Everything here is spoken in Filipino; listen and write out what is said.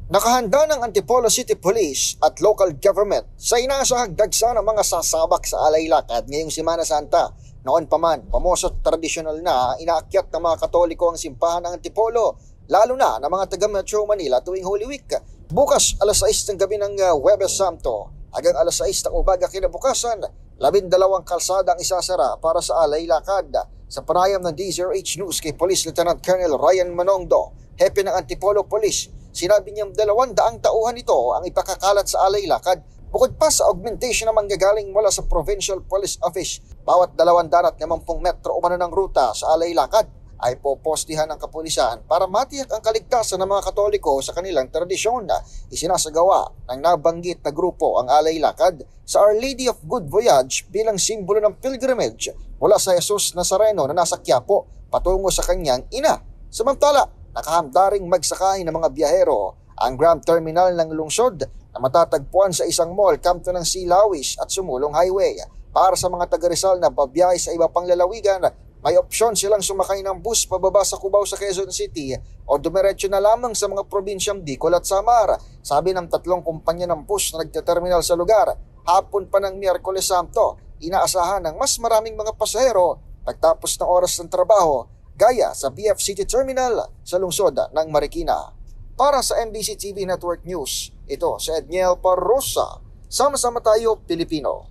Nakahanda ng Antipolo City Police at local government sa inaasahang dagsa ng mga sasabak sa alay lakad ngayong Semana Santa. Noon pa man, pamoso't tradisyonal na inaakyat ng mga Katoliko ang simbahan ng Antipolo, lalo na ng mga taga Metro Manila tuwing Holy Week. Bukas alas 6 ng gabi ng Huwebes Santo hanggang alas 6 ng umaga kinabukasan, 12 kalsada ang isasara para sa alay lakad. Sa panayam ng DZRH News kay Police Lieutenant Colonel Ryan Manongdo, hepe ng Antipolo Police, sinabi niyang 200 tauhan ito ang ipakakalat sa alay lakad bukod pa sa augmentation na manggagaling mula sa Provincial Police Office. Bawat 250 metro umano ng ruta sa alay lakad ay popostihan ng kapulisan para matiyak ang kaligtasan ng mga Katoliko sa kanilang tradisyon. Isinasagawa ng nabanggit na grupo ang alay lakad sa Our Lady of Good Voyage bilang simbolo ng pilgrimage mula sa Jesus Nazareno na nasa Quiapo patungo sa kanyang ina. Samantala, nakahamdaring magsakay ng mga biyahero ang Grand Terminal ng lungsod na matatagpuan sa isang mall kampo ng Silawis at Sumulong Highway. Para sa mga taga Rizal na babiyahe sa iba pang lalawigan, may opsyon silang sumakay ng bus pababa sa Cubao sa Quezon City o dumiretso na lamang sa mga probinsyang Bicol at Samar. Sabi ng 3 kumpanya ng bus na nagtaterminal sa lugar, hapon pa ng Miyerkules Santo, inaasahan ng mas maraming mga pasahero pagtapos ng oras ng trabaho, gaya sa BF City Terminal sa lungsod ng Marikina. Para sa MBC TV Network News, ito si Edniel Parrosa. Sama-sama tayo, Pilipino.